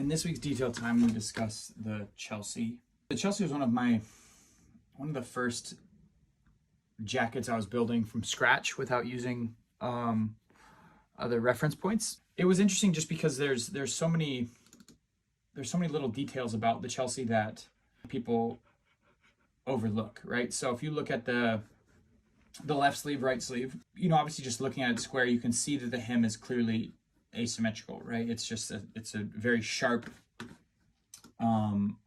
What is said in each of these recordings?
In this week's Detail Time, we discuss the Chelsea. The Chelsea was one of the first jackets I was building from scratch without using other reference points. It was interesting just because there's so many little details about the Chelsea that people overlook, right? So if you look at the left sleeve, right sleeve, obviously just looking at it square, you can see that the hem is clearly asymmetrical, right? It's a very sharp,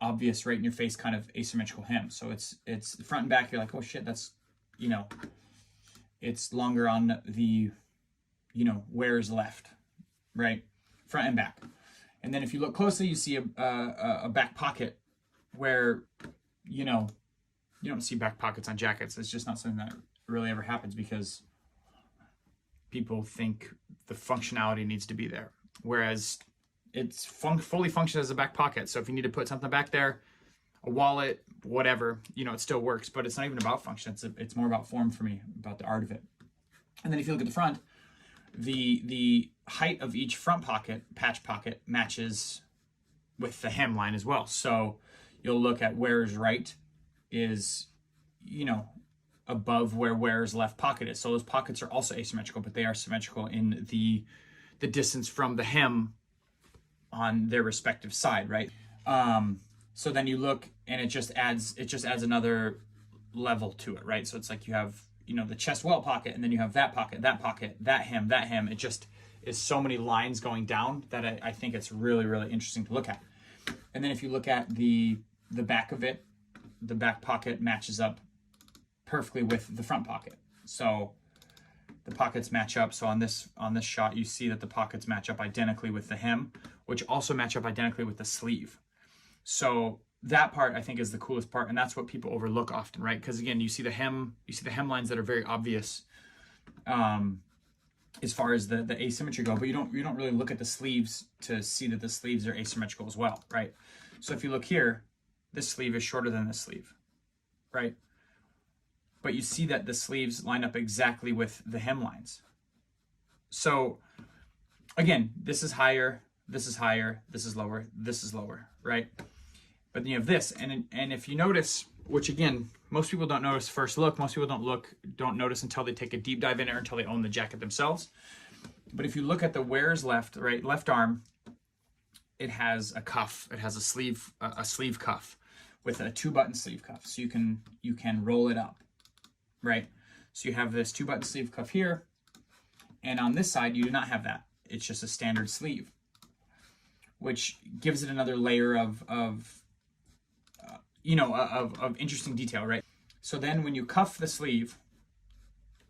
obvious, right in your face kind of asymmetrical hem. So it's front and back. You're like, oh shit, that's, it's longer on the, wearer's left, right? Front and back. And then if you look closely, you see a back pocket where, you don't see back pockets on jackets. It's just not something that really ever happens because people think the functionality needs to be there, whereas it's fully functions as a back pocket. So if you need to put something back there, a wallet, whatever, it still works, but it's not even about function. It's more about form for me, about the art of it. And then if you look at the front, the height of each front pocket, patch pocket, matches with the hemline as well. So you'll look at wearer's right is, above where wearer's left pocket is. So those pockets are also asymmetrical, but they are symmetrical in the distance from the hem on their respective side, right? So then you look and it just adds another level to it, right? So it's like you have, the chest welt pocket, and then you have that pocket, that hem. It just is so many lines going down that I think it's really, really interesting to look at. And then if you look at the back of it, the back pocket matches up perfectly with the front pocket. So the pockets match up. So on this shot, you see that the pockets match up identically with the hem, which also match up identically with the sleeve. So that part I think is the coolest part, and that's what people overlook often, right? Because again, you see the hem lines that are very obvious as far as the asymmetry go, but you don't really look at the sleeves to see that the sleeves are asymmetrical as well, right? So if you look here, this sleeve is shorter than this sleeve, right? But you see that the sleeves line up exactly with the hemlines. So again, this is higher, this is higher, this is lower, this is lower, right? But then you have this, and if you notice, which again, most people don't notice first look, most people don't notice until they take a deep dive in it or until they own the jacket themselves. But if you look at the wearer's left arm, it has a cuff, it has a sleeve cuff with a 2-button sleeve cuff. So you can roll it up, right? So you have this 2-button sleeve cuff here, and on this side, you do not have that. It's just a standard sleeve, which gives it another layer of interesting detail, right? So then when you cuff the sleeve,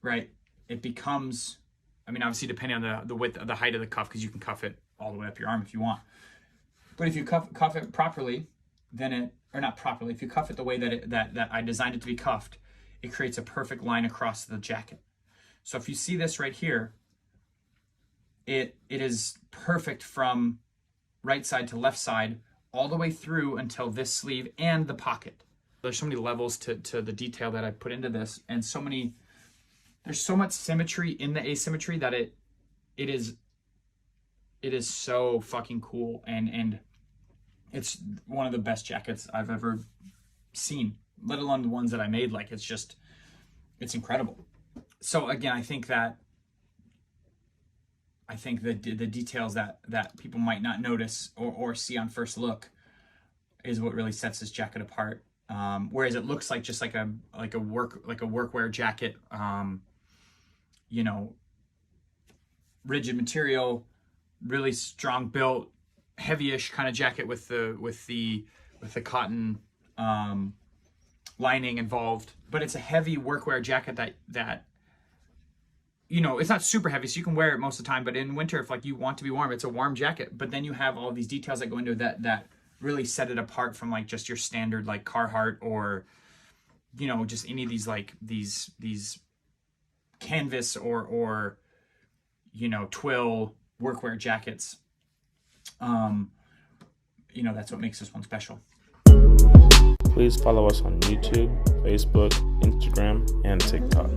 right, it becomes, obviously depending on the width, the height of the cuff, because you can cuff it all the way up your arm if you want. But if you cuff it properly, if you cuff it the way that I designed it to be cuffed, it creates a perfect line across the jacket. So if you see this right here, it is perfect from right side to left side, all the way through until this sleeve and the pocket. There's so many levels to the detail that I put into this, and there's so much symmetry in the asymmetry that it is so fucking cool, and it's one of the best jackets I've ever seen, let alone the ones that I made. Like, it's incredible. So again, I think the details that people might not notice or see on first look is what really sets this jacket apart. Whereas it looks like just like a workwear jacket, rigid material, really strong built, heavyish kind of jacket with the cotton lining involved. But it's a heavy workwear jacket that it's not super heavy, so you can wear it most of the time. But in winter, if you want to be warm, it's a warm jacket. But then you have all these details that go into it that really set it apart from just your standard Carhartt or just any of these canvas or twill workwear jackets. That's what makes this one special. Please follow us on YouTube, Facebook, Instagram, and TikTok.